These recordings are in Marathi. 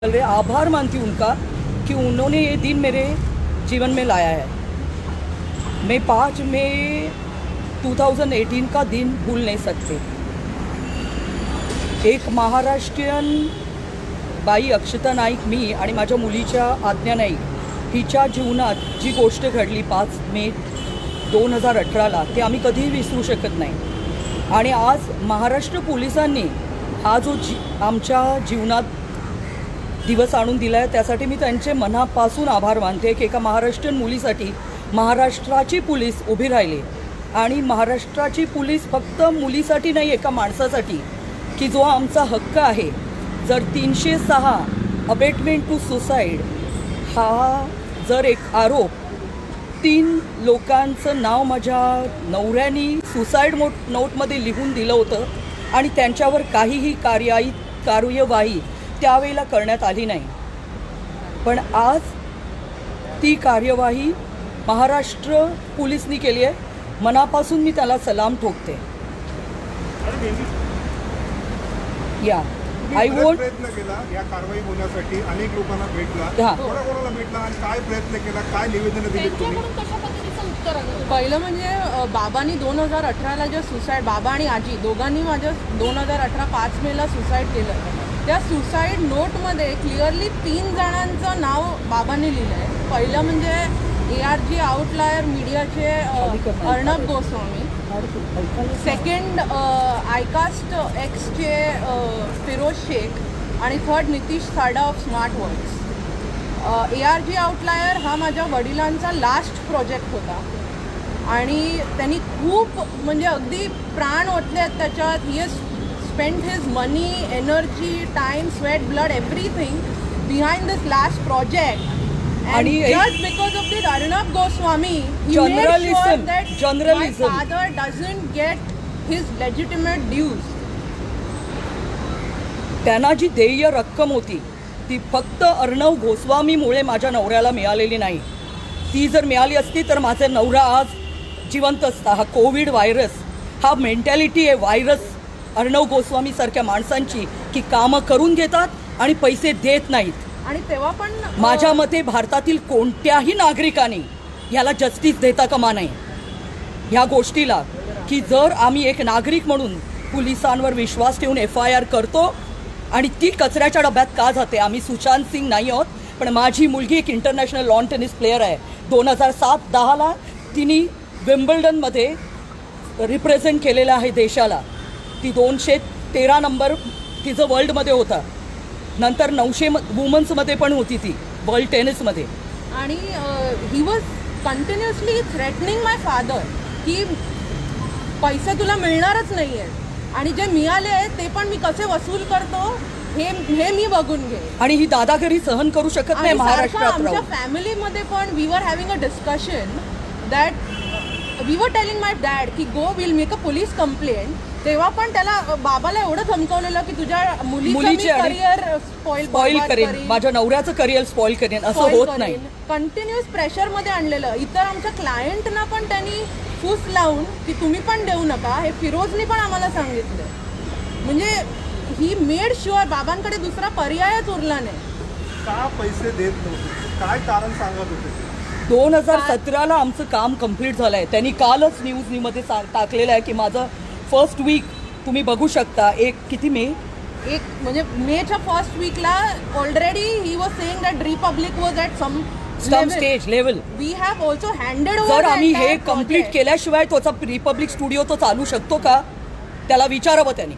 चल रहे, आभार मानती हूँ उनका कि उन्होंने ये दिन मेरे जीवन में लाया है। मैं 5 मई 2018 का दिन भूल नहीं सकते। एक महाराष्ट्रीयन बाई अक्षता नाईक, मी आणि माझ्या मुलीच्या आज्ञा नाईक हिच्या जीवनात जी गोष्ट घडली 5 मे 2018ला, ते आम्ही कधीही विसरू शकत नाही। आणि आज महाराष्ट्र पोलिसांनी हा जो आमच्या जीवनात दिवस आणून दिला आहे, त्यासाठी मी त्यांचे मनापासून आभार मानते की एका महाराष्ट्रीयन मुलीसाठी महाराष्ट्राची पोलीस उभी राहिली। आणि महाराष्ट्राची पोलीस फक्त मुलीसाठी नाही, एका माणसासाठी, की जो आमचा हक्क आहे। जर 306 अबेटमेंट टू सुसाईड हा जर एक आरोप, 3 लोकांचं नाव माझ्या नवऱ्यानी सुसाईड नोटमध्ये लिहून दिलं होतं आणि त्यांच्यावर काहीही कार्यवाही त्यावेळेला करण्यात आली नाही। पण आज ती कार्यवाही महाराष्ट्र पोलिसांनी केली आहे। मनापासून मी त्याला सलाम ठोकते। या आय वोंट प्रयत्न केला या कारवाई होण्यासाठी, अनेक लोकांना भेटला, कोणाकोणाला भेटला आणि काय प्रयत्न केला, काय निवेदन दिले तुम्ही? पहिलं म्हणजे बाबांनी 2018ला जे सुसाईड, बाबा आणि आजी दोघांनी माझं 2018 5 मेला सुसाईड केलं। त्या सुसाईड नोटमध्ये क्लिअरली 3 जणांचं नाव बाबांनी लिहिलं आहे। पहिलं म्हणजे ARG आउटलायर मीडियाचे अर्णब गोस्वामी, सेकंड आयकास्ट एक्सचे फिरोज शेख आणि थर्ड नितीश साडा of smart works. ARG outlier हा माझ्या वडिलांचा लास्ट प्रोजेक्ट होता आणि त्यांनी खूप म्हणजे अगदी प्राण ओतले आहेत त्याच्यात। He has spent his money, energy, time, sweat, blood, everything behind this last project. And just because of this Arnab Goswami, he made sure that my father doesn't get his legitimate dues. त्यांना जी देय रक्कम होती ती फक्त अर्णव गोस्वामीमुळे माझ्या नवऱ्याला मिळालेली नाही। ती जर मिळाली असती तर माझा नवरा आज जिवंत असता। हा कोविड व्हायरस, हा मेंटॅलिटी आहे व्हायरस अर्णव गोस्वामी सारख्या माणसांची, की कामं करून घेतात आणि पैसे देत नाहीत। आणि तेव्हा पण माझ्या मते भारतातील कोणत्याही नागरिकाने याला जस्टिस देता कामा नये ह्या गोष्टीला, की जर आम्ही एक नागरिक म्हणून पोलिसांवर विश्वास ठेवून FIR करतो आणि ती कचऱ्याच्या डब्यात का जाते। आम्ही सुशांत सिंग नाही आहोत, पण माझी मुलगी एक इंटरनॅशनल लॉन टेनिस प्लेयर आहे। 2007-10ला तिने विम्बल्डनमध्ये रिप्रेझेंट केलेलं आहे देशाला। ती 213 नंबर तिचं वर्ल्डमध्ये होता। नंतर 900 वुमन्समध्ये पण होती ती वर्ल्ड टेनिसमध्ये। आणि he was continuously threatening my father की पैसे तुला मिळणारच नाही आहेत आणि जे मिळाले आहेत ते पण मी कसे वसूल करतो हे मी बघून घे। आणि ही दादागिरी सहन करू शकत नाही महाराष्ट्रात। आमच्या फॅमिलीमध्ये पण we were having a discussion that we were telling my dad की go will make a police complaint. तेव्हा पण त्याला बाबाला एवढं धमकवलेलं की तुझ्या मुलीचे करिअर स्पॉइल करेन, माझ्या नवऱ्याचं करिअर स्पॉइल करेन, असं होत नाही। कंटिन्युअस प्रेशरमध्ये आणलेलं। इतर आमच्या क्लायंटना पण त्यांनी फूस लावून की तुम्ही पण देऊ नका, हे फिरोजनी पण आम्हाला सांगितलं। म्हणजे ही मेड शुअर बाबांकडे दुसरा पर्यायच उरला नाही। का पैसे देत नव्हते, काय कारण सांगत होते? 2017ला आमचं काम कंप्लीट झालं आहे। त्यांनी कालच न्यूजमध्ये टाकलेलं आहे की माझं फर्स्ट वीक तुम्ही बघू शकता। किती मे, म्हणजे मेच्या फर्स्ट वीकला already he was saying that Republic was at some stage level. We have also handed over. जर आम्ही हे कंप्लीट केल्याशिवाय तोचा रिपब्लिक स्टुडिओ तो चालू शकतो का, त्याला विचारावं त्यांनी।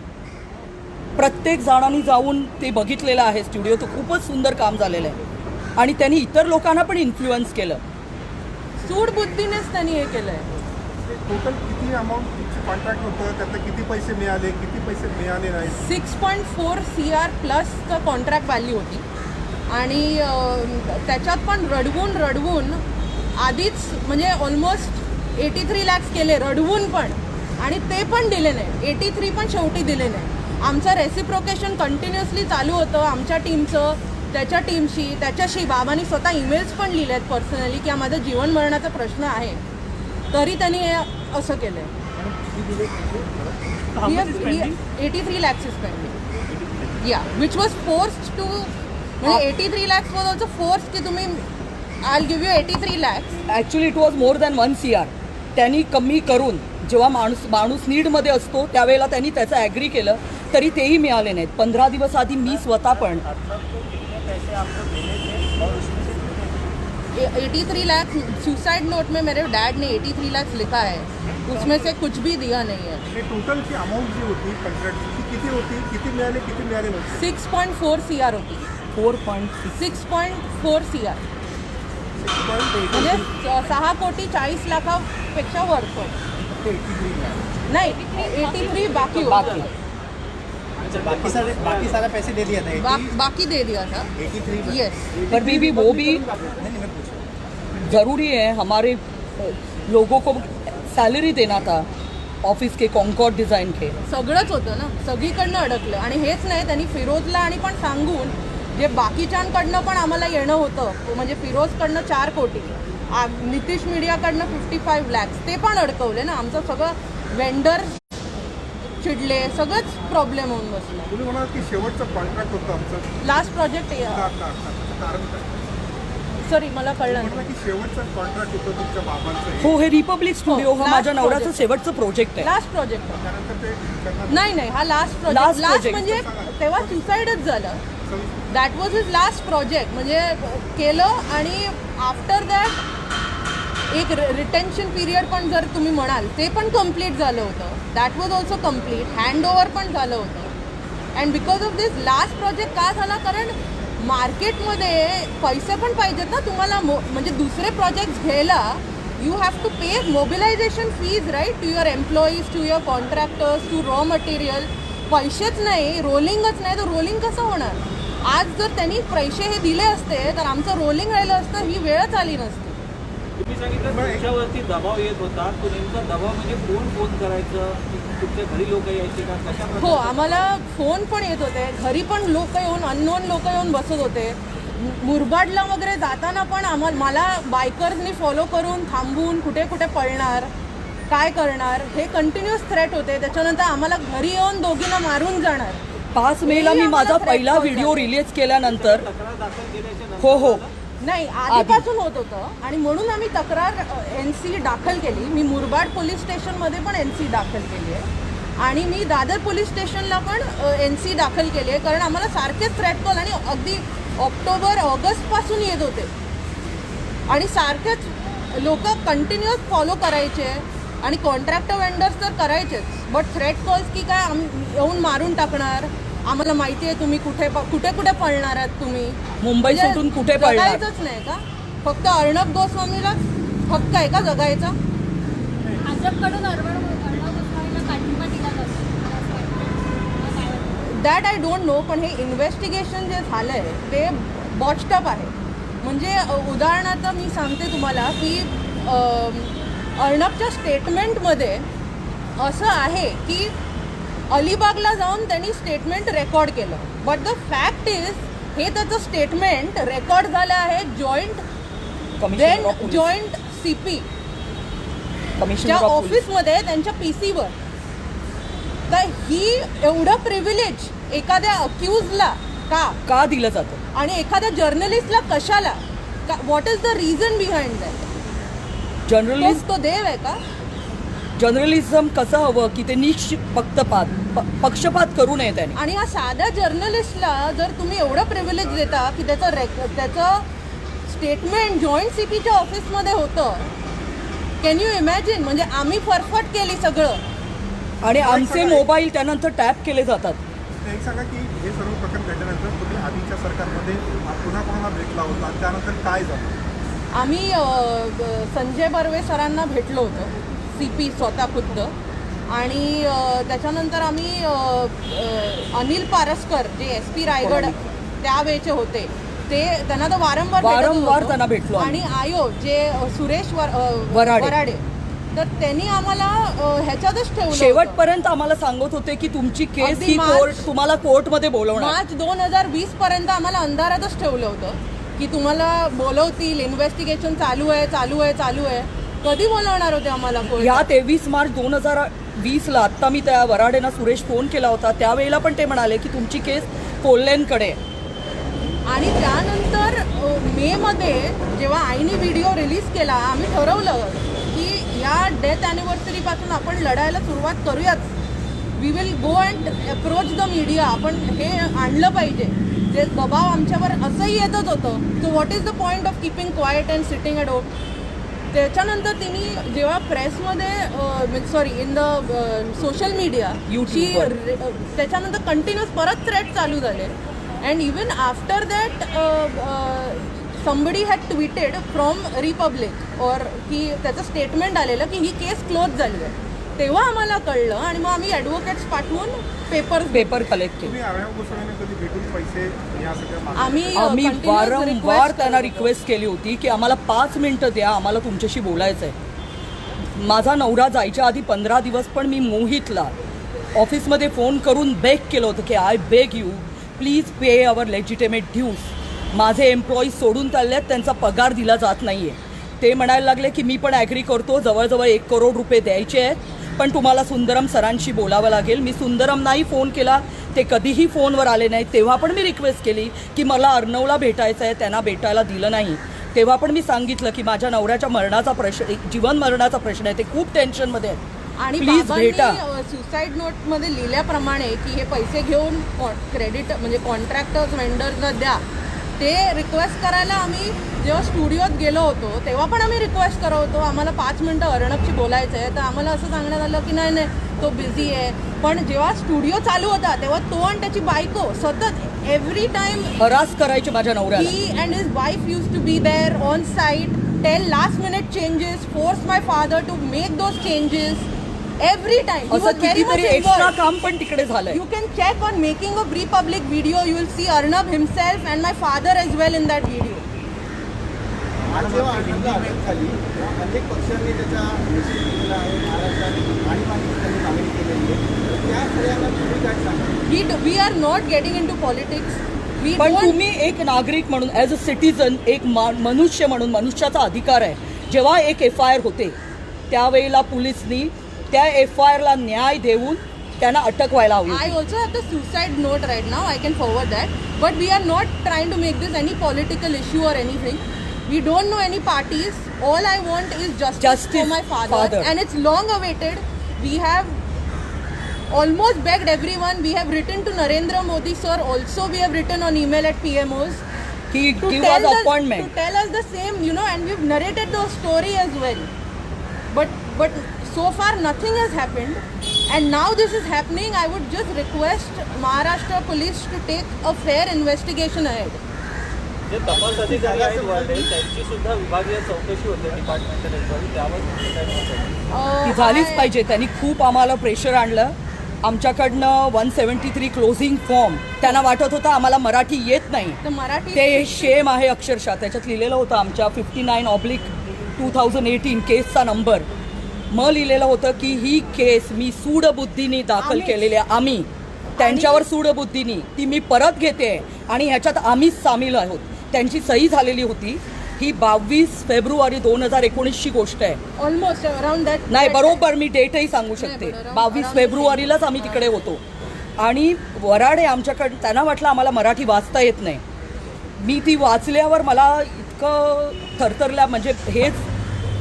प्रत्येक जणांनी जाऊन ते बघितलेलं आहे स्टुडिओ, तो खूपच सुंदर काम झालेलं आहे आणि त्यांनी इतर लोकांना पण इन्फ्लुएन्स केलं। सूडबुद्धीनेच त्यांनी हे केलंय। टोटल किती अमाऊंट कॉन्ट्रॅक्ट होतं, त्यातले किती पैसे मिळाले, किती पैसे मिळाले नाही? 6.4 CR प्लसचं कॉन्ट्रॅक्ट व्हॅल्यू होती आणि त्याच्यात पण रडवून आधीच म्हणजे ऑलमोस्ट 83 lakhs केले रडवून पण, आणि ते पण दिले नाही। 83 पण शेवटी दिले नाही। आमचं रेसिप्रोकेशन कंटिन्युअसली चालू होतं, आमच्या टीमचं त्याच्या टीमशी, त्याच्याशी। बाबांनी स्वतः ईमेल्स पण लिहिले आहेत पर्सनली की हा माझा जीवन मरणाचा प्रश्न आहे, तरी त्यांनी हे असं केलं आहे। 83 lakhs is pending. Yeah, which was forced to म्हणजे 83 lakhs वॉज ऑल्सो फोर्स की तुम्ही I give you 83 lakhs. Actually it was more than 1 CR. त्यांनी कमी करून जेव्हा माणूस नीडमध्ये असतो त्यावेळेला त्यांनी त्याचं ॲग्री केलं तरी तेही मिळाले नाहीत. 15 दिवस आधी मी स्वतः पण 83 lakhs सुसाइड नोट में मेरे डैड ने 83 lakhs लिखा है, उसमें से कुछ भी दिया नहीं है. टोटलची अमाऊंट जी होती कॉन्ट्रॅक्टची किती होती, किती मिळाले नव्हते? 6.4 CR होती. 4.6. 6.4 CR म्हणजे 6,40,40,00,000पेक्षा वर पण नाही. 83 बाकी बाकी. अच्छा, बाकी सारा पैसे दे दिया था. बाकी दे दिया था. 83 यस. पर भी वो भी नहीं, मैं पूछा. ज़रूरी है. हमारे लोगों को सैलरी देना था ऑफिस के कॉन्कॉर्ड डिझाईन के. सगळंच होतं ना, सगळीकडनं अडकलं. आणि हेच नाही, त्यांनी फिरोजला आणि पण सांगून जे बाकीच्यांकडनं पण आम्हाला येणं होतं, म्हणजे फिरोजकडनं 4 कोटी, नितीश मीडियाकडनं 55 lakhs, ते पण अडकवले ना. आमचं सगळं वेंडर चिडले, सगळंच प्रॉब्लेम होऊन बसलं. तुम्ही म्हणाल की शेवटचं कॉन्ट्रॅक्ट होतं आमचं, लास्ट प्रोजेक्ट कारण काय? सॉरी मला कळलं म्हटलं की शेवटचं कॉन्ट्रॅक्ट होतं तुमच्या बाबांचं. हो, हे रिपब्लिक स्टुडिओ हा last माझ्या नवऱ्याचं project. शेवटचं प्रोजेक्ट आहे. लास्ट प्रोजेक्ट त्यानंतर ते करणार नाही, हा last Last project. Last project. म्हणजे तेव्हा सुसाईडच झालं. सविस्तर. That was his last project. म्हणजे केलं आणि आफ्टर दॅट एक रिटेन्शन पिरियड पण जर तुम्ही म्हणाल ते पण कम्प्लीट झालं होतं. That was also complete. Handover पण झालं होतं. And because of this last project का झाला, कारण मार्केटमध्ये पैसे पण पाहिजेत ना तुम्हाला. म्हणजे दुसरे प्रोजेक्ट्स घ्यायला you have to pay mobilization fees right, to your employees, to your contractors, to raw material. पैसेच नाही, रोलिंगच नाही, तर रोलिंग कसं होणार. आज जर त्यांनी पैसे हे दिले असते तर आमचं रोलिंग राहिलं असतं, ही वेळच आली नसती. तुम्ही सांगितलं तुमच्यावरती दबाव येत होता, तो नेमका दबाव म्हणजे कोण फोन करायचं, तुमच्या घरी लोक यायचे का, कशा हो, प्रकारे? आम्हाला फोन पण येत होते, घरी पण लोक येऊन, अननोन लोक येऊन बसत होते. मुरबाडला वगैरे जाताना पण मला बायकर्सनी फॉलो करून थांबून कुठे कुठे पळणार, काय करणार, हे कंटिन्युअस थ्रेट होते. त्याच्यानंतर आम्हाला घरी येऊन दोघींना मारून जाणार. 5 मेला मी माझा पहिला व्हिडिओ रिलीज केल्यानंतर तक्रार दाखल केल्याच्या हो हो नाही, आधीपासून होत होतं आणि म्हणून आम्ही तक्रार NC दाखल केली. मी मुरबाड पोलीस स्टेशनमध्ये पण NC दाखल केली आहे आणि मी दादर पोलीस स्टेशनला पण NC दाखल केली आहे, कारण आम्हाला सारखेच थ्रेट कॉल आणि अगदी ऑगस्टपासून येत होते आणि सारखेच लोक कंटिन्युअस फॉलो करायचे आणि कॉन्ट्रॅक्टर वेंडर्स तर करायचेच, बट थ्रेट कॉल्स की काय येऊन मारून टाकणार, आम्हाला माहिती आहे तुम्ही कुठे कुठे पळणार आहात, तुम्ही मुंबई म्हणजे सोडून कुठे पळणार. जगायचंच नाही का, फक्त अर्णब गोस्वामीला हक्क आहे का जगायचा. भाजपकडून अर्णब गोस्वामीला पाठिंबा दिला जातो. दॅट आय डोंट नो, पण हे इन्व्हेस्टिगेशन जे झालं आहे ते बॉच्डअप आहे. म्हणजे उदाहरणार्थ मी सांगते तुम्हाला की अर्णबच्या स्टेटमेंटमध्ये असं आहे की अलिबागला जाऊन त्यांनी स्टेटमेंट रेकॉर्ड केलं, बट द फॅक्ट इज हे त्याचं स्टेटमेंट रेकॉर्ड झालं आहे जॉईंट CP च्या ऑफिसमध्ये त्यांच्या PCवर. तर ही एवढं प्रिव्हिलेज एखाद्या अक्यूजला का दिलं जातं आणि एखाद्या जर्नलिस्टला कशाला, what is the reason behind that. तो देव आहे का. जर्नलिझम कसं हवं की ते पक्षपात करू नये त्याने. आणि हा साध्या जर्नलिस्टला जर तुम्ही एवढं प्रिव्हिलेज देता की त्याचं स्टेटमेंट जॉईंट CPच्या ऑफिसमध्ये होतं, कॅन यू इमॅजिन. म्हणजे आम्ही फरफट केली सगळं आणि आमचे मोबाईल त्यानंतर टॅप केले जातात. एक सांगा की हे सर्व प्रकरण घडल्यानंतर तुम्ही आधीच्या सरकारमध्ये पुन्हा कोणाला भेटला होता, त्यानंतर काय झालं? आम्ही संजय बर्वे सरांना भेटलो होतो, CP स्वतः खुद्द. आणि त्याच्यानंतर आम्ही अनिल पारसकर जे SP रायगड त्यावेळेचे होते ते त्यांना तर वारंवार त्यांना भेटलो. आणि जे सुरेश वराडे, तर त्यांनी आम्हाला ह्याच्यातच ठेवलं. शेवटपर्यंत आम्हाला सांगत होते की तुमची केस ही तुम्हाला कोर्टमध्ये बोलवणार. मार्च 2020 पर्यंत आम्हाला अंधारातच ठेवलं होतं की तुम्हाला बोलवतील, इन्व्हेस्टिगेशन चालू आहे. कधी बोलवणार होते आम्हाला कोर्ट. ह्या 23 मार्च 2020ला आत्ता मी त्या वराडेंना सुरेश फोन केला होता, त्यावेळेला पण ते म्हणाले की तुमची केस कोल्हेंकडे. आणि त्यानंतर मेमध्ये जेव्हा आईने व्हिडिओ रिलीज केला, आम्ही ठरवलं की या डेथ ॲनिव्हर्सरीपासून आपण लढायला सुरुवात करूयाच. We will go and approach the media. आपण हे आणलं पाहिजे. जे दबाव आमच्यावर असंही येतच होतं. So what is the point of keeping quiet and sitting at home. त्याच्यानंतर तिने जेव्हा प्रेसमध्ये sorry in the social media त्याच्यानंतर कंटिन्युअस परत थ्रेट चालू झाले. And even after that somebody had tweeted from Republic और की त्याचं स्टेटमेंट आलेलं की ही केस क्लोज झाली आहे. तेव्हा आम्हाला कळलं आणि मग आम्ही ॲडव्होकेट्स पाठवून पेपर कलेक्ट केले. तुम्ही अर्णब गोस्वामीने कधी भेटून पैसे या सगळ्या मागण्या- आम्ही continuous वारंवार request त्यांना करत होतो. रिक्वेस्ट केली होती की आम्हाला 5 मिनिटं द्या, आम्हाला तुमच्याशी बोलायचं आहे. माझा नवरा जायच्या आधी 15 दिवस पण मी मोहितला ऑफिसमध्ये फोन करून बेग केलं होतं की I beg you please pay our legitimate dues. माझे एम्प्लॉईज सोडून चाललेत, त्यांचा पगार दिला जात नाही आहे. ते म्हणायला लागले की मी पण ॲग्री करतो, जवळजवळ 1 करोड रुपये द्यायचे आहेत, पण तुम्हाला सुंदरम सरांशी बोलावं लागेल. मी सुंदरम नाही फोन केला, ते कधीही फोनवर आले नाहीत. तेव्हा पण मी रिक्वेस्ट केली की मला अर्णवला भेटायचं आहे, त्यांना भेटायला दिलं नाही. तेव्हा पण मी सांगितलं की माझ्या नवऱ्याच्या मरणाचा प्रश्न, जीवन मरणाचा प्रश्न आहे, ते खूप टेन्शनमध्ये आहेत, आणि प्लीज भेटा. सुसाईड नोटमध्ये लिहिल्याप्रमाणे की हे पैसे घेऊन क्रेडिट म्हणजे कॉन्ट्रॅक्टर्स वेंडर्सना द्या, ते रिक्वेस्ट करायला आम्ही जेव्हा स्टुडिओत गेलो होतो तेव्हा पण आम्ही रिक्वेस्ट करत होतो आम्हाला 5 मिनटं अर्णबशी बोलायचं आहे. तर आम्हाला असं सांगण्यात आलं की नाही तो बिझी आहे. पण जेव्हा स्टुडिओ चालू होता तेव्हा तो आणि त्याची बायको सतत एव्हरी टाइम हरास करायचे माझ्या नवऱ्याला. he and his wife used to be there on site, tell last minute changes, force my father to make those changes every time. He असं was very much कितीतरी एक्स्ट्रा involved. काम पण तिकडे झालंय. You can check on making of Republic video, you will see Arnab himself and my father as well in that video. आणि जेव्हा अर्णबला अटक झाली तेव्हा अनेक पक्षांनी त्याचा निषेध केलेला आहे. महाराष्ट्रात आणीबाणी त्यांनी मागणी केलेली आहे. तर त्या सगळ्यांना तुम्ही काय सांगा? We are not getting into politics. We पण don't. तुम्ही एक नागरिक म्हणून, ॲज अ सिटीजन, एक मनुष्य म्हणून, मनुष्याचा अधिकार आहे. जेव्हा एक FIR होते त्यावेळेला पोलिसनी त्या FIRला न्याय देऊन त्यांना अटक व्हायला हवी. I also have the suicide note right now. I can forward that. But we are not trying to make this any political issue or anything. We don't know any parties. All I want is justice for my father. And it's long awaited. We have almost begged everyone. We have written to Narendra Modi sir also. We have written on email at PMOs. की To give tell us us, appointment. to tell us the same, and we've narrated the story as well. But so far nothing has happened. And now this is happening. I would just request Maharashtra police to take a fair investigation ahead. जे तपास अधिकारी आहेत वाले त्यांची सुद्धा विभागीय चौकशी होते डिपार्टमेंटल एन्क्वायरी, त्यावर तुमचं काय मत आहे? ती झालीच पाहिजे. त्यांनी खूप आम्हाला प्रेशर आणलं. आमच्याकडनं 173 क्लोजिंग फॉर्म, त्यांना वाटत होतं आम्हाला मराठी येत नाही. तर मराठी ते शेम आहे अक्षरशः. त्याच्यात लिहिलेलं होतं आमच्या 59/2018 केसचा नंबर. मग लिहिलेलं होतं की ही केस मी सूडबुद्धीने दाखल केलेली आहे. आम्ही त्यांच्यावर सूडबुद्धीनी ती मी परत घेते आणि ह्याच्यात आम्हीच सामील आहोत. त्यांची सही झालेली होती. ही 22 फेब्रुवारी 2019ची गोष्ट आहे. Almost around that. नाही, बरोबर मी डेटही सांगू शकते. नाही, बरोबर. 22 फेब्रुवारीलाच आम्ही तिकडे होतो. आणि वराडे आमच्याकडे, त्यांना वाटलं आम्हाला मराठी वाचता येत नाही. मी ती वाचल्यावर मला इतकं थरथरल्या, म्हणजे हेच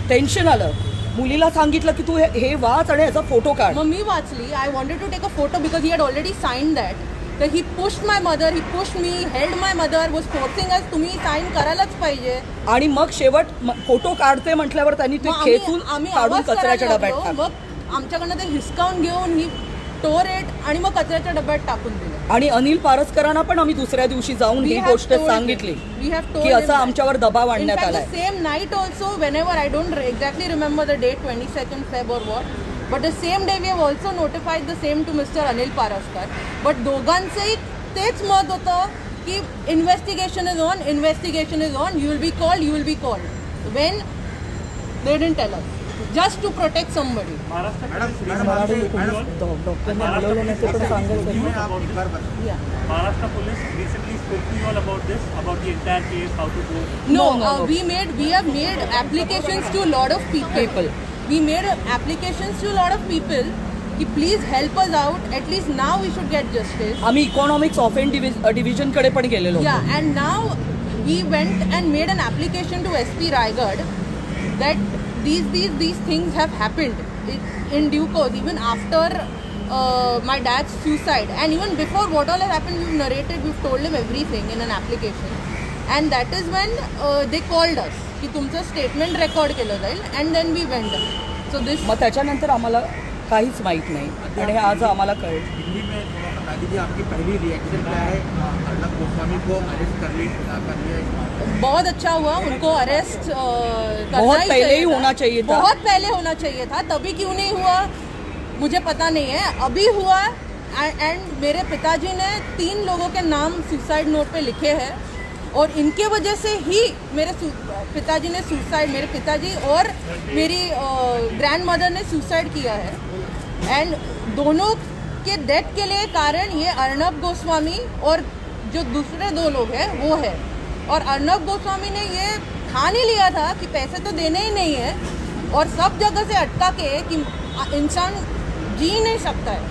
टेन्शन आलं. मुलीला सांगितलं की तू हे वाच आणि ह्याचा फोटो काढ. मग मी वाचली. I wanted to take a photo because he had already sign that. तर he pushed my mother, he pushed me, held my mother, was forcing us तुम्ही साईन करायलाच पाहिजे. आणि मग शेवट फोटो काढते म्हटल्यावर त्यांनी ते मग खेचून आम्ही काढून आवाज कचऱ्याच्या करायला डब्यात लागलो. टाकलं. मग आमच्याकडनं ते हिसकावून घेऊन ही टोरेट आणि मग कचऱ्याच्या डब्यात टाकून दिलं. आणि अनिल पारसकरांना पण आम्ही दुसऱ्या दिवशी जाऊन ही गोष्ट सांगितली की असं आमच्यावर दबाव आणण्यात आलाय. Same night also whenever I don't exactly remember the date, 22nd Feb or what, but the same day we have also notified the same to Mr. Anil Paraskar. But दोघांचंही तेच मत होतं की investigation is on, investigation is on, you will be called, you will be called. When they didn't tell us just to protect somebody. Maharashtra police recently spoke to you all about this, about the entire case, how to go. No. We have made applications to a lot of people. We made applications to a lot of people, की please help us out, at least now we should get justice. आम्ही इकॉनॉमिक्स ऑफेंड डिव्हिजनकडे पण गेलेलो. Yeah, and now we went and made an application to SP Raigad that these things have happened in due course, even after my dad's suicide, and even before what all has happened, we've narrated, we've told him everything in an application, and that is when they called us की तुमचं स्टेटमेंट रेकॉर्ड केलं जाईल, and then we went. So this. मग त्याच्यानंतर आम्हाला काहीच माहीत नाही आणि आज आम्हाला कळलं. दिल्ली में थोड़ा बता दीजिए आपकी पहली रिएक्शन क्या है? अर्नब गोस्वामी को अरेस्ट कर लिया. बहुत अच्छा हुआ, उनको अरेस्ट बहुत पहले ही होना चाहिए था. बहुत पहले होना चाहिए था, तभी क्यों नहीं हुआ मुझे पता नहीं है. अभी हुआ, एंड मेरे पिताजी ने 3 लोगों के नाम सुसाइड नोट पे लिखे हैं, और इनके वजह से ही मेरे पिताजी ने सुसाइड, मेरे पिताजी और मेरी ग्रैंड मदर ने सुसाइड किया है. एंड दोनों के डेथ के लिए कारण ये अर्नब गोस्वामी और जो दूसरे 2 लोग हैं वो है. और अर्नब गोस्वामी ने ये ठान ही लिया था कि पैसे तो देने ही नहीं है, और सब जगह से अटका के कि इंसान जी नहीं सकता है.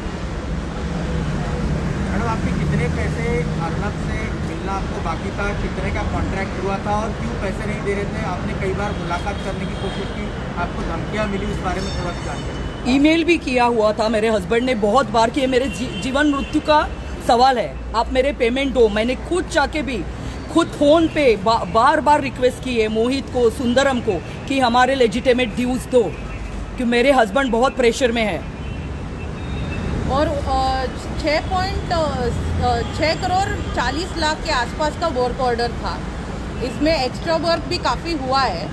मैडम आपके कितने पैसे अर्नब से मिलना आपको बाकी था? कितने का कॉन्ट्रैक्ट हुआ था और क्यों पैसे नहीं दे रहे थे? आपने कई बार मुलाकात करने की कोशिश की, आपको धमकियाँ मिली, उस बारे में थोड़ा सा जानकारी. ईमेल भी किया हुआ था मेरे हस्बैंड ने बहुत बार कि ये मेरे जीवन मृत्यु का सवाल है, आप मेरे पेमेंट दो. मैंने खुद जाके भी खुद फ़ोन पे बार बार रिक्वेस्ट की है मोहित को, सुंदरम को, कि हमारे लेजिटिमेट ड्यूज दो, कि मेरे हस्बैंड बहुत प्रेशर में है. और 6 करोड़ 40 लाख के आसपास का वर्क ऑर्डर था. इसमें एक्स्ट्रा वर्क भी काफ़ी हुआ है,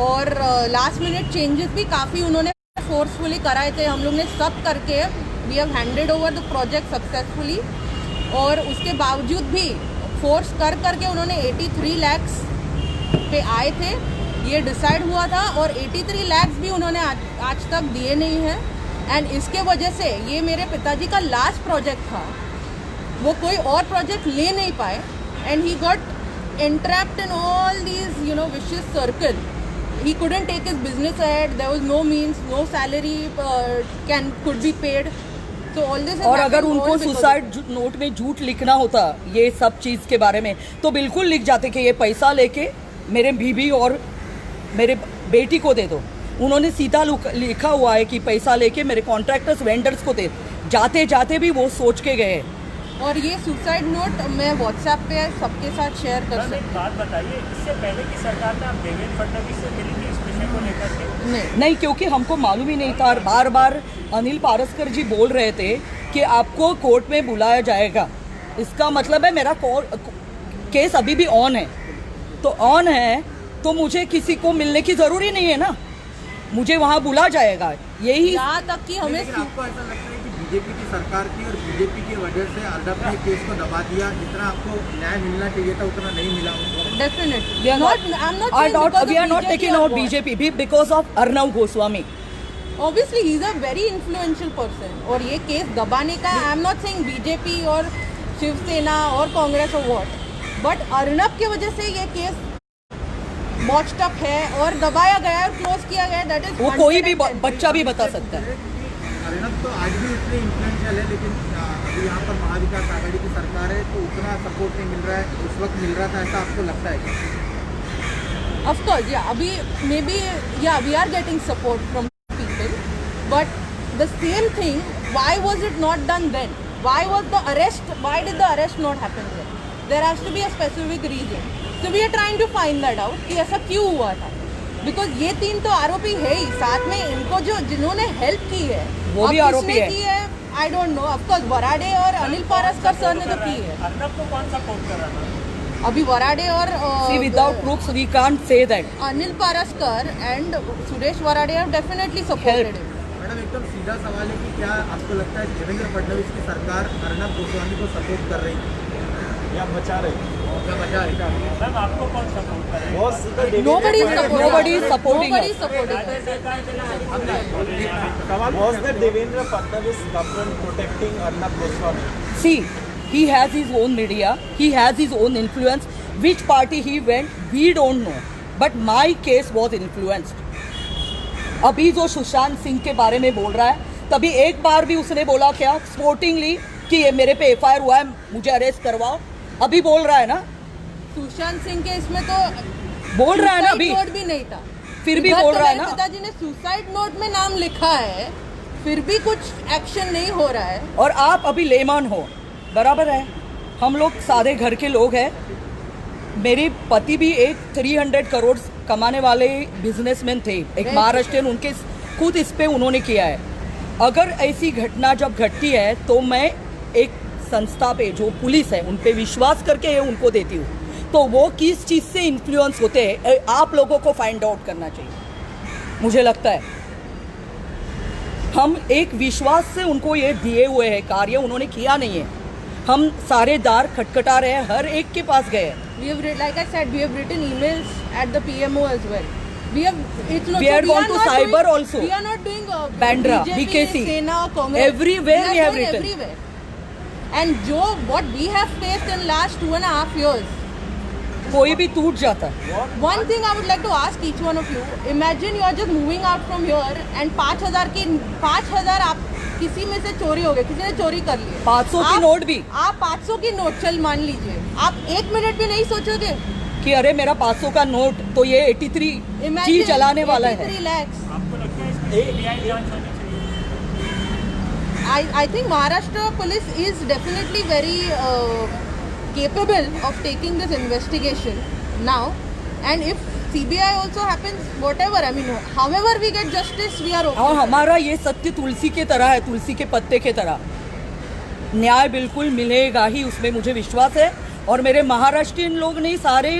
और लास्ट मिनट चेंजेस भी काफ़ी उन्होंने फोर्सफुली कराए थे. हम लोग ने सब करके we have handed over the project successfully, और उसके बावजूद भी फोर्स करके उन्होंने 83 लैक्स पे आए थे. ये डिसाइड हुआ था, और 83 लैक्स भी उन्होंने आज तक दिए नहीं हैं. एंड इसके वजह से ये मेरे पिताजी का लास्ट प्रोजेक्ट था, वो कोई और प्रोजेक्ट ले नहीं पाए, and he got entrapped in all these vicious circle. He couldn't take his business ahead, there was no means, no salary could be paid. So all this. और अगर उनको सुसाइड नोट में झूठ लिखना होता ये सब चीज़ के बारे में, तो बिल्कुल लिख जाते कि ये पैसा लेके मेरे बीबी और मेरे बेटी को दे दो. उन्होंने सीधा लिखा हुआ है कि पैसा लेके मेरे कॉन्ट्रैक्टर्स वेंडर्स को दे. जाते जाते भी वो सोच के गए. और ये सुसाइड नोट मैं व्हाट्सएप पे सबके साथ शेयर कर सकती हूँ. बात बताइए, इससे पहले की सरकार में आप देवेंद्र फडणवीस से मिली थी इस विषय को लेकर के? नहीं, क्योंकि हमको मालूम ही नहीं था. बार बार अनिल पारस्कर जी बोल रहे थे कि आपको कोर्ट में बुलाया जाएगा. इसका मतलब है मेरा केस अभी भी ऑन है. तो ऑन है तो मुझे किसी को मिलने की ज़रूरी नहीं है ना, मुझे वहाँ बुला जाएगा. यही यहाँ तक कि हमें आपको ऐसा लगता है कि बीजेपी की सरकार थी और बीजेपी की वजह से अर्नब ने केस को दबा दिया, जितना आपको न्याय मिलना चाहिए था उतना नहीं मिला? Definitely we are not taking out BJP because of Arnab Goswami. Obviously he is a very influential person, और ये केस दबाने का I am not saying BJP और शिवसेना और कांग्रेस और व्हाट, बट अर्नब की वजह से ये केस बॉक्स्ड अप है और दबाया गया और क्लोज किया गया. दैट इज वो कोई भी बच्चा भी बता सकता है. अर्नब तो आज भी उतने इन्फ्लुएंशियल है, लेकिन अभी यहाँ पर महाविकास आघाड़ी की सरकार है तो उतना सपोर्ट नहीं मिल रहा है, उस वक्त मिल रहा था, ऐसा आपको लगता है? Of course, yeah. अभी maybe we are getting support from people, but the same thing. Why was it not done then? Why did the arrest not happen then? There has to be a specific reason. So we are trying to find that out कि ऐसा क्यों हुआ था. Because ये 3 तो आरोपी है ही, साथ में इनको जिन्होंने हेल्प की है वो भी आरोपी है. I don't know. Of course, Varade और अनिल पारस्कर सर ने तो की है. अर्नब को कौन सपोर्ट कर रहा था? अभी वराडे और without proofs we can't say that. Anil Paraskar end Suresh Varade have definitely supported him. Madam एकदम सीधा सवाल है कि क्या आपको लगता है देवेंद्र फडणवीस की सरकार अर्नब गोस्वामी को सपोर्ट कर रही है या बचा रही है? मैम आपको कौन सपोर्ट कर रहा है? Nobody is supporting Nobody is us. supporting us. Was the Devendra Fadnavis government protecting Arnab Goswami? See, he has his own media, he has his own influence. Which party he went, we don't know. But my case was influenced. अभी जो सुशांत सिंह के बारे में बोल रहा है तभी एक बार भी उसने बोला क्या स्पोर्टिंगली कि ये मेरे पे FIR हुआ है, मुझे अरेस्ट करवाओ? अभी बोल रहा है ना, सुशांत सिंह के इसमें तो बोल रहा है ना अभी, नोट भी नहीं था, फिर भी इधर बोल तो रहा है मेरे ना। पिताजी ने सुसाइड नोट में नाम लिखा है, फिर भी कुछ एक्शन नहीं हो रहा है। और आप अभी लेमन हो, बराबर है, हम लोग सादे घर के लोग हैं। मेरे पति भी एक 300 करोड़ कमाने वाले बिजनेसमैन थे, एक महाराष्ट्रियन, उनके खुद इस पे उन्होंने किया है। अगर ऐसी घटना जब घटती है तो मैं एक संस्था पे जो पुलिस है उन पे विश्वास करके उनको देती हूँ, तो वो किस चीज़ से इन्फ्लुएंस होते हैं आप लोगों को फाइंड आउट करना चाहिए। मुझे लगता है हम एक विश्वास से उनको ये दिए हुए हैं कार्य, उन्होंने किया नहीं है। हम सारे दार खटखटा रहे हैं, हर एक के पास गए। Like I said, we have written emails at the PMO as well. We are gone to cyber also. We are not doing Bandra, BJP, BKC. Sena, Congress. Everywhere we have going written. Everywhere. And what we have faced in last 2.5 years. कोई भी टूट जाता है। One thing I would like to ask each one of you. Imagine you are just moving out from here and 5,000 आप किसी में से चोरी हो गए, किसी ने चोरी कर ली, 500 की नोट भी, आप 500 की नोट चल मान लीजिए, आप 1 मिनट भी नहीं सोचोगे कि अरे मेरा 500 का नोट तो ये 83 जी चलाने वाला है। 83 lakhs. आपको लगता है इसमें CBI जांच होनी चाहिए? I think Maharashtra police is definitely very capable of taking this investigation now, and if CBI also happens, whatever, I mean, however we get justice, we are okay. और हमारा ये सत्य तुलसी के तरह है, तुलसी के पत्ते के तरह। न्याय बिल्कुल मिलेगा ही, उसमें मुझे विश्वास है। और मेरे महाराष्ट्रियन लोग नहीं, सारे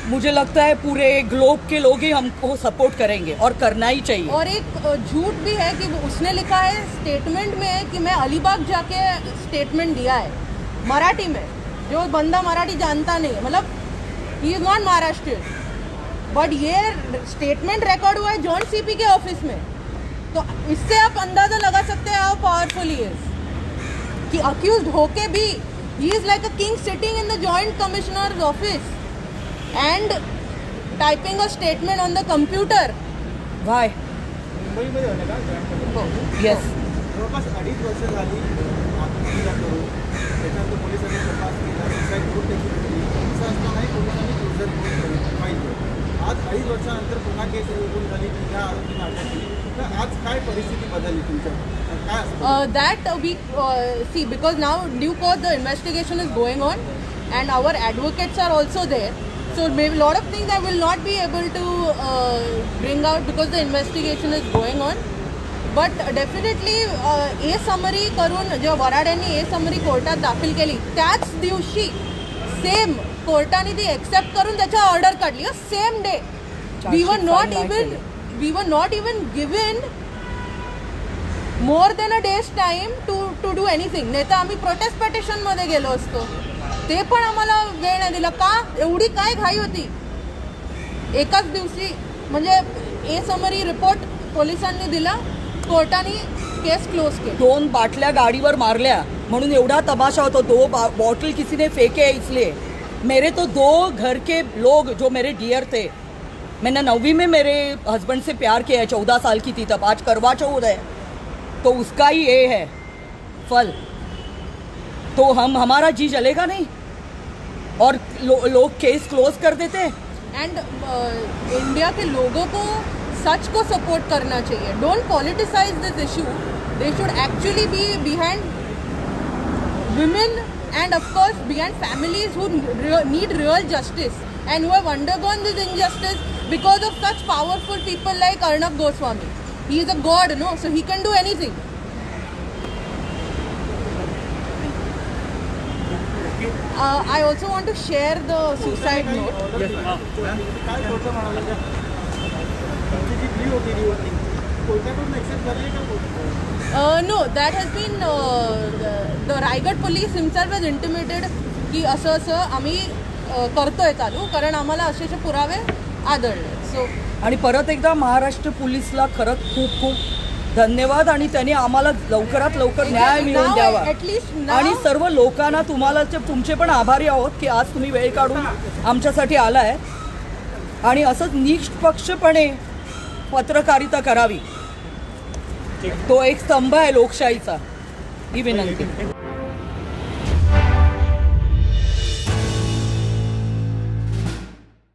मुझे लगता है पूरे ग्लोब के लोग ही हमको सपोर्ट करेंगे और करना ही चाहिए। और एक झूठ भी है कि उसने लिखा है स्टेटमेंट में कि मैं अलीबाग जाके स्टेटमेंट दिया है मराठी में, जो बंदा मराठी जानता नहीं है, मतलब he is not Maharashtrian, but ये स्टेटमेंट रिकॉर्ड हुआ है जॉइंट CP के ऑफिस में। तो इससे आप अंदाजा लगा सकते हैं हाउ पावरफुल ही इज, कि अक्यूज्ड होके भी he is like a king sitting in the joint commissioners office and typing a statement on the computer. Why? मुंबईमध्ये होणे का? Yes. जवळपास 2.5 वर्ष झाली आत्महत्या करून त्याच्यानंतर पोलिसांनी तपास केला, सुसाईड नोट देखील केली, असं असतानाही पोलिसांनी क्लोजर नोट पाहिजे. आज 2.5 वर्षानंतर पुन्हा केस रुजू झाली, पुन्हा आरोपींना अटक केली, तर आज काय परिस्थिती बदलली तुमच्या? काय असतं? That we see, because now due course the investigation is going on and our advocates are also there. So maybe a lot of things I will not be able to bring out because the investigation is going on. But definitely a summary करून जेव्हा वराड्यांनी a summary कोर्टात दाखल केली त्याच दिवशी सेम कोर्टाने ती एक्सेप्ट करून त्याच्या ऑर्डर काढली. Same day we were not even given more than a day's time to do anything. नाही तर आम्ही प्रोटेस्ट पेटिशन मध्ये गेलो असतो, ते पण आम्हाला वेळ नाही दिला. का एवढी काय घाई होती? एकाच दिवशी म्हणजे ए समरी रिपोर्ट पोलिसांनी दिला, कोर्टाने केस क्लोज केली. 2 बाटल्या गाड़ीवर मारल्या म्हणून एवढा तमाशा होता. 2 बॉटल किसी ने फेंके है इसलिए. मेरे तो 2 घर के लोग जो मेरे डियर थे, मैंने 9वीं में मेरे हस्बैंड से प्यार किया है, 14 साल की थी तब. आज करवा चौथ है तो उसका ही ये है फल. तो हमारा जी जलेगा नहीं और लोग केस क्लोज कर देते हैं. एंड इंडिया के लोगों को सच को सपोर्ट करना चाहिए. Don't politicise this issue. They should actually be behind women and of course behind families who need real justice and who have undergone this injustice because of such powerful people like Arnab Goswami. He is a god, no? So he can do anything. I also want to share the suicide note. काय कोर्ट म्हणाला का? तुमची जी प्ली होती निवडणूक कोर्टाकडून एक्सेप्ट झाली का court? No, that has been the Raigad police himself has intimated की असं आम्ही करतोय चालू, कारण आम्हाला असे पुरावे आढळले. सो आणि परत एकदा महाराष्ट्र पोलीसला खरंच खूप खूप धन्यवाद. आणि त्यांनी आम्हाला लवकरात लवकर न्याय मिळवून द्यावा. आणि सर्व लोकांना तुम्हाला तुमचे पण आभारी आहोत की आज तुम्ही वेळ काढून आमच्यासाठी आलाय आणि असंच निष्पक्षपणे पत्रकारिता करावी. तो एक स्तंभ आहे लोकशाहीचा ही विनंती.